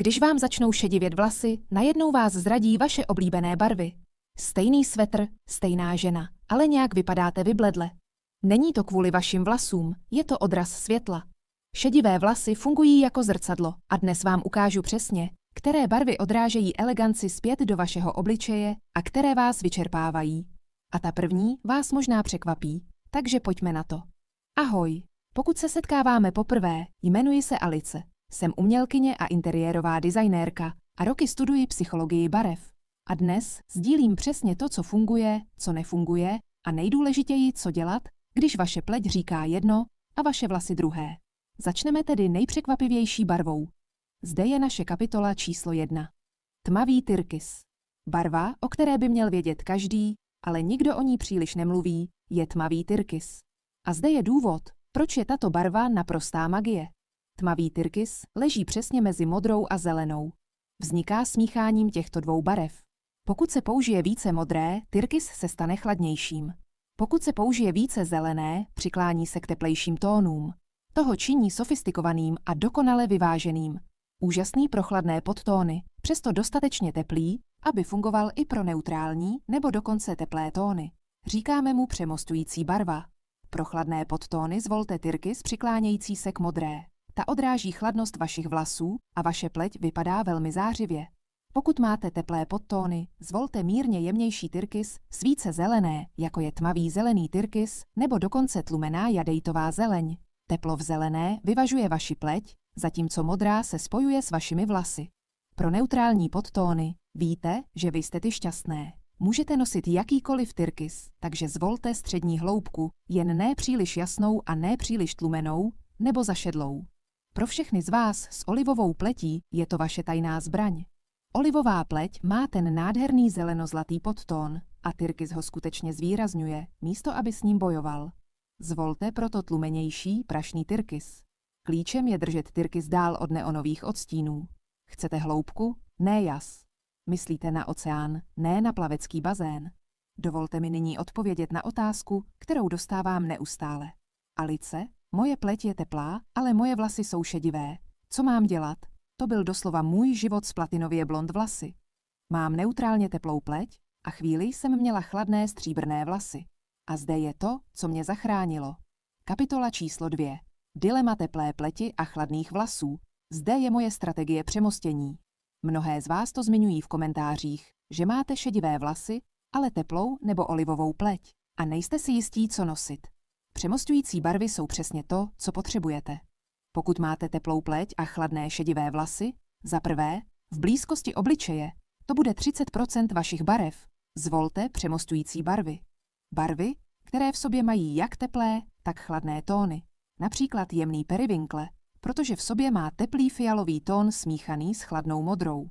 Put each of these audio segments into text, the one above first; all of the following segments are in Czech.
Když vám začnou šedivět vlasy, najednou vás zradí vaše oblíbené barvy. Stejný svetr, stejná žena, ale nějak vypadáte vybledle. Není to kvůli vašim vlasům, je to odraz světla. Šedivé vlasy fungují jako zrcadlo a dnes vám ukážu přesně, které barvy odrážejí eleganci zpět do vašeho obličeje a které vás vyčerpávají. A ta první vás možná překvapí, takže pojďme na to. Ahoj, pokud se setkáváme poprvé, jmenuji se Alice. Jsem umělkyně a interiérová designérka a roky studuji psychologii barev. A dnes sdílím přesně to, co funguje, co nefunguje a nejdůležitěji, co dělat, když vaše pleť říká jedno a vaše vlasy druhé. Začneme tedy nejpřekvapivější barvou. Zde je naše kapitola číslo 1. Tmavý tyrkys. Barva, o které by měl vědět každý, ale nikdo o ní příliš nemluví, je tmavý tyrkys. A zde je důvod, proč je tato barva naprostá magie. Tmavý tyrkys leží přesně mezi modrou a zelenou. Vzniká smícháním těchto dvou barev. Pokud se použije více modré, tyrkys se stane chladnějším. Pokud se použije více zelené, přiklání se k teplejším tónům. Toho činí sofistikovaným a dokonale vyváženým. Úžasný pro chladné podtóny, přesto dostatečně teplý, aby fungoval i pro neutrální nebo dokonce teplé tóny. Říkáme mu přemostující barva. Pro chladné podtóny zvolte tyrkys přiklánějící se k modré. Ta odráží chladnost vašich vlasů a vaše pleť vypadá velmi zářivě. Pokud máte teplé podtóny, zvolte mírně jemnější tyrkys s více zelené, jako je tmavý zelený tyrkys nebo dokonce tlumená jadejtová zeleň. Teplo v zelené vyvažuje vaši pleť, zatímco modrá se spojuje s vašimi vlasy. Pro neutrální podtóny víte, že vy jste ty šťastné. Můžete nosit jakýkoliv tyrkys, takže zvolte střední hloubku, jen ne příliš jasnou a ne příliš tlumenou nebo zašedlou. Pro všechny z vás s olivovou pletí je to vaše tajná zbraň. Olivová pleť má ten nádherný zelenozlatý podtón a tyrkys ho skutečně zvýrazňuje, místo aby s ním bojoval. Zvolte proto tlumenější, prašný tyrkys. Klíčem je držet tyrkys dál od neonových odstínů. Chcete hloubku? Ne jas. Myslíte na oceán, ne na plavecký bazén. Dovolte mi nyní odpovědět na otázku, kterou dostávám neustále. Alice, moje pleť je teplá, ale moje vlasy jsou šedivé. Co mám dělat? To byl doslova můj život s platinově blond vlasy. Mám neutrálně teplou pleť a chvíli jsem měla chladné stříbrné vlasy. A zde je to, co mě zachránilo. Kapitola číslo 2. Dilema teplé pleti a chladných vlasů. Zde je moje strategie přemostění. Mnohé z vás to zmiňují v komentářích, že máte šedivé vlasy, ale teplou nebo olivovou pleť a nejste si jistí, co nosit. Přemostující barvy jsou přesně to, co potřebujete. Pokud máte teplou pleť a chladné šedivé vlasy, za prvé, v blízkosti obličeje, to bude 30% vašich barev. Zvolte přemostující barvy. Barvy, které v sobě mají jak teplé, tak chladné tóny. Například jemný perivinkle, protože v sobě má teplý fialový tón smíchaný s chladnou modrou.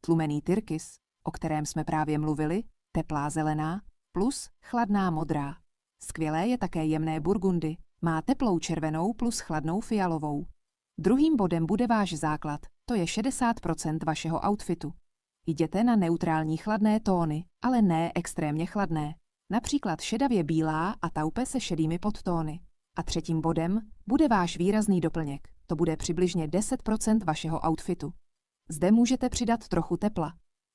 Tlumený tyrkys, o kterém jsme právě mluvili, teplá zelená, plus chladná modrá. Skvělé je také jemné burgundy, má teplou červenou plus chladnou fialovou. Druhým bodem bude váš základ, to je 60% vašeho outfitu. Jděte na neutrální chladné tóny, ale ne extrémně chladné. Například šedavě bílá a taupe se šedými podtóny. A třetím bodem bude váš výrazný doplněk, to bude přibližně 10% vašeho outfitu. Zde můžete přidat trochu tepla.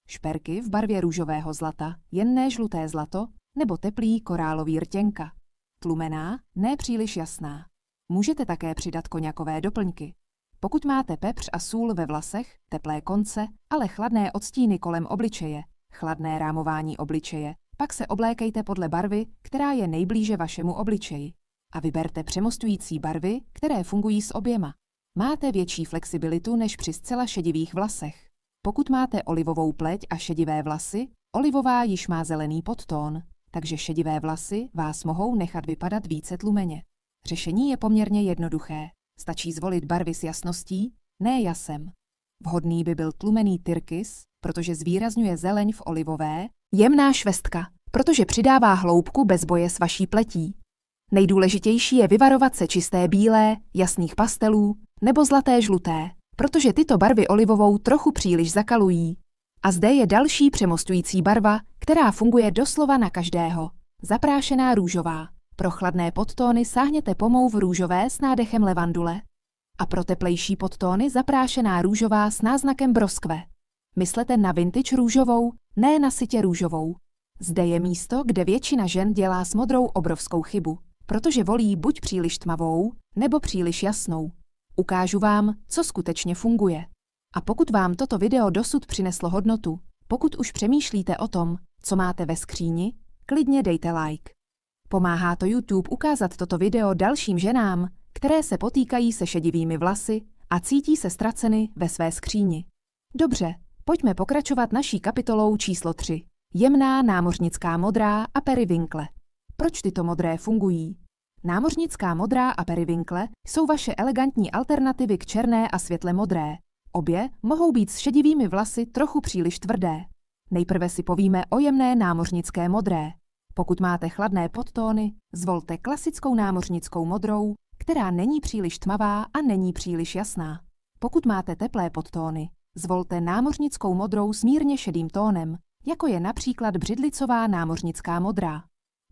Šperky v barvě růžového zlata, jen ne žluté zlato, nebo teplý korálový rtěnka. Tlumená, ne příliš jasná. Můžete také přidat koňakové doplňky. Pokud máte pepř a sůl ve vlasech, teplé konce, ale chladné odstíny kolem obličeje, chladné rámování obličeje, pak se oblékejte podle barvy, která je nejblíže vašemu obličeji. A vyberte přemostující barvy, které fungují s oběma. Máte větší flexibilitu než při zcela šedivých vlasech. Pokud máte olivovou pleť a šedivé vlasy, olivová již má zelený podtón, takže šedivé vlasy vás mohou nechat vypadat více tlumeně. Řešení je poměrně jednoduché. Stačí zvolit barvy s jasností, ne jasem. Vhodný by byl tlumený tyrkys, protože zvýrazňuje zeleň v olivové, jemná švestka, protože přidává hloubku bez boje s vaší pletí. Nejdůležitější je vyvarovat se čisté bílé, jasných pastelů nebo zlaté žluté, protože tyto barvy olivovou trochu příliš zakalují. A zde je další přemostující barva, která funguje doslova na každého. Zaprášená růžová. Pro chladné podtóny sáhněte po mouv růžové s nádechem levandule. A pro teplejší podtóny zaprášená růžová s náznakem broskve. Myslete na vintage růžovou, ne na sytě růžovou. Zde je místo, kde většina žen dělá s modrou obrovskou chybu, protože volí buď příliš tmavou, nebo příliš jasnou. Ukážu vám, co skutečně funguje. A pokud vám toto video dosud přineslo hodnotu, pokud už přemýšlíte o tom, co máte ve skříni, klidně dejte like. Pomáhá to YouTube ukázat toto video dalším ženám, které se potýkají se šedivými vlasy a cítí se ztraceny ve své skříni. Dobře, pojďme pokračovat naší kapitolou číslo 3. Jemná námořnická modrá a periwinkle. Proč tyto modré fungují? Námořnická modrá a periwinkle jsou vaše elegantní alternativy k černé a světle modré. Obě mohou být s šedivými vlasy trochu příliš tvrdé. Nejprve si povíme o jemné námořnické modré. Pokud máte chladné podtóny, zvolte klasickou námořnickou modrou, která není příliš tmavá a není příliš jasná. Pokud máte teplé podtóny, zvolte námořnickou modrou s mírně šedým tónem, jako je například břidlicová námořnická modrá.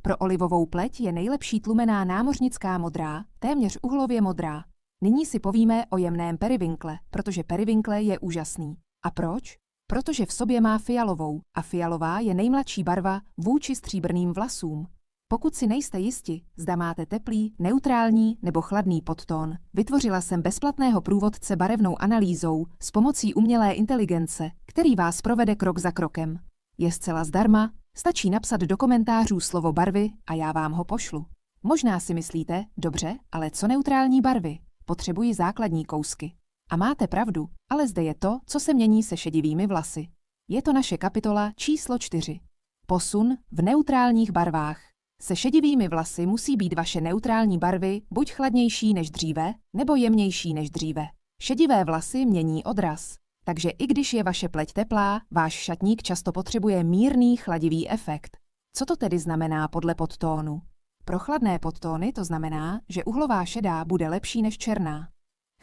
Pro olivovou pleť je nejlepší tlumená námořnická modrá, téměř uhlově modrá. Nyní si povíme o jemném periwinkle, protože periwinkle je úžasný. A proč? Protože v sobě má fialovou a fialová je nejmladší barva vůči stříbrným vlasům. Pokud si nejste jisti, zda máte teplý, neutrální nebo chladný podtón, vytvořila jsem bezplatného průvodce barevnou analýzou s pomocí umělé inteligence, který vás provede krok za krokem. Je zcela zdarma, stačí napsat do komentářů slovo barvy a já vám ho pošlu. Možná si myslíte, dobře, ale co neutrální barvy? Potřebuji základní kousky. A máte pravdu, ale zde je to, co se mění se šedivými vlasy. Je to naše kapitola číslo 4. Posun v neutrálních barvách. Se šedivými vlasy musí být vaše neutrální barvy buď chladnější než dříve, nebo jemnější než dříve. Šedivé vlasy mění odraz. Takže i když je vaše pleť teplá, váš šatník často potřebuje mírný chladivý efekt. Co to tedy znamená podle podtónu? Pro chladné podtóny to znamená, že uhlová šedá bude lepší než černá.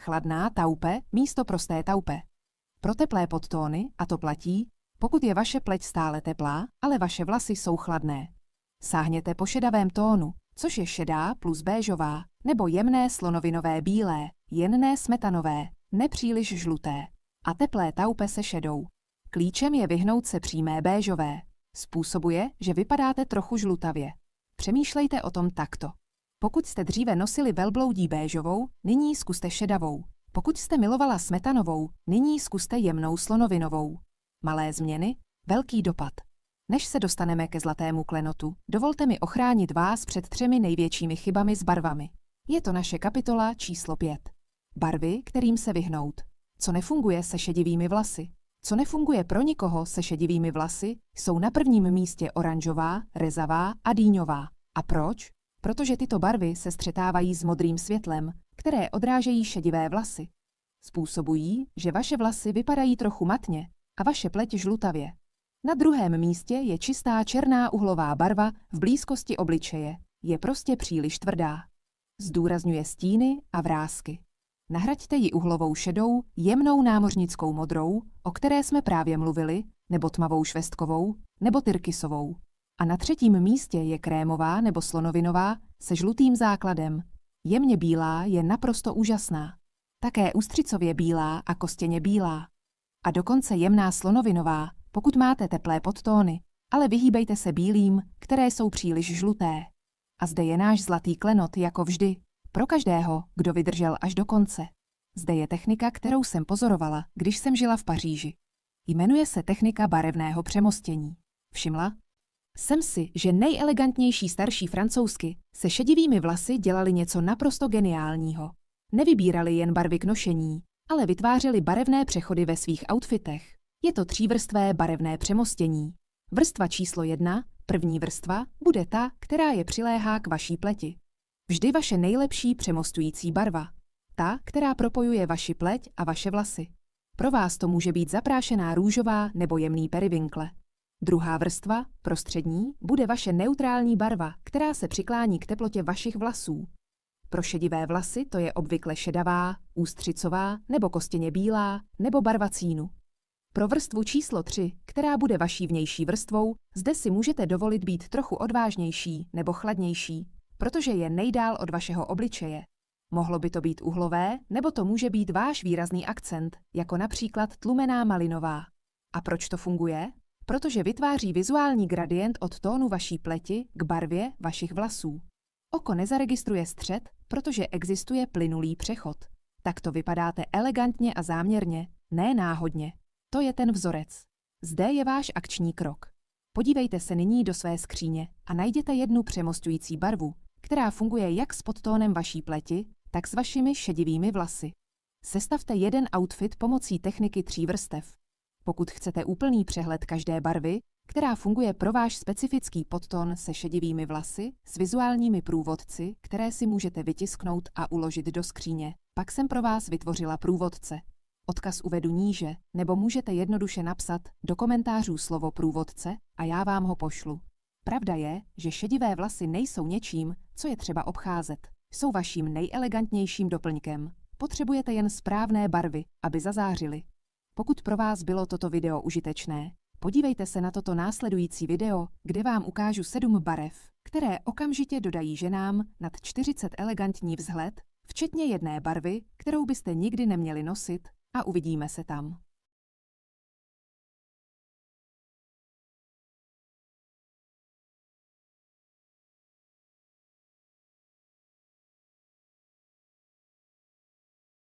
Chladná taupe místo prosté taupe. Pro teplé podtóny, a to platí, pokud je vaše pleť stále teplá, ale vaše vlasy jsou chladné. Sáhněte po šedavém tónu, což je šedá plus béžová, nebo jemné slonovinové bílé, jemné smetanové, nepříliš žluté. A teplé taupe se šedou. Klíčem je vyhnout se přímé béžové. Způsobuje, že vypadáte trochu žlutavě. Přemýšlejte o tom takto. Pokud jste dříve nosili velbloudí béžovou, nyní zkuste šedavou. Pokud jste milovala smetanovou, nyní zkuste jemnou slonovinovou. Malé změny, velký dopad. Než se dostaneme ke zlatému klenotu, dovolte mi ochránit vás před 3 největšími chybami s barvami. Je to naše kapitola číslo 5. Barvy, kterým se vyhnout. Co nefunguje se šedivými vlasy? Co nefunguje pro nikoho se šedivými vlasy, jsou na prvním místě oranžová, rezavá a dýňová. A proč? Protože tyto barvy se střetávají s modrým světlem, které odrážejí šedivé vlasy. Způsobují, že vaše vlasy vypadají trochu matně a vaše pleť žlutavě. Na druhém místě je čistá černá uhlová barva v blízkosti obličeje. Je prostě příliš tvrdá. Zdůrazňuje stíny a vrásky. Nahraďte ji uhlovou šedou, jemnou námořnickou modrou, o které jsme právě mluvili, nebo tmavou švestkovou, nebo tyrkysovou. A na 3. místě je krémová nebo slonovinová se žlutým základem. Jemně bílá je naprosto úžasná. Také ústřicově bílá a kostěně bílá. A dokonce jemná slonovinová, pokud máte teplé podtóny, ale vyhýbejte se bílým, které jsou příliš žluté. A zde je náš zlatý klenot jako vždy. Pro každého, kdo vydržel až do konce. Zde je technika, kterou jsem pozorovala, když jsem žila v Paříži. Jmenuje se technika barevného přemostění. Všimla jsem si, že nejelegantnější starší Francouzky se šedivými vlasy dělali něco naprosto geniálního. Nevybírali jen barvy k nošení, ale vytvářeli barevné přechody ve svých outfitech. Je to 3vrstvé barevné přemostění. Vrstva číslo 1, první vrstva, bude ta, která je přiléhá k vaší pleti. Vždy vaše nejlepší přemostující barva. Ta, která propojuje vaši pleť a vaše vlasy. Pro vás to může být zaprášená růžová nebo jemný periwinkle. Druhá vrstva, prostřední, bude vaše neutrální barva, která se přiklání k teplotě vašich vlasů. Pro šedivé vlasy to je obvykle šedavá, ústřicová nebo kostěně bílá nebo barva cínu. Pro vrstvu číslo 3, která bude vaší vnější vrstvou, zde si můžete dovolit být trochu odvážnější nebo chladnější, protože je nejdál od vašeho obličeje. Mohlo by to být uhlové, nebo to může být váš výrazný akcent, jako například tlumená malinová. A proč to funguje? Protože vytváří vizuální gradient od tónu vaší pleti k barvě vašich vlasů. Oko nezaregistruje střed, protože existuje plynulý přechod. Tak to vypadáte elegantně a záměrně, ne náhodně. To je ten vzorec. Zde je váš akční krok. Podívejte se nyní do své skříně a najděte jednu přemostující barvu, která funguje jak s podtónem vaší pleti, tak s vašimi šedivými vlasy. Sestavte jeden outfit pomocí techniky 3 vrstev. Pokud chcete úplný přehled každé barvy, která funguje pro váš specifický podtón se šedivými vlasy, s vizuálními průvodci, které si můžete vytisknout a uložit do skříně, pak jsem pro vás vytvořila průvodce. Odkaz uvedu níže, nebo můžete jednoduše napsat do komentářů slovo průvodce a já vám ho pošlu. Pravda je, že šedivé vlasy nejsou něčím, co je třeba obcházet. Jsou vaším nejelegantnějším doplňkem. Potřebujete jen správné barvy, aby zazářily. Pokud pro vás bylo toto video užitečné, podívejte se na toto následující video, kde vám ukážu 7 barev, které okamžitě dodají ženám nad 40 elegantní vzhled, včetně jedné barvy, kterou byste nikdy neměli nosit, a uvidíme se tam.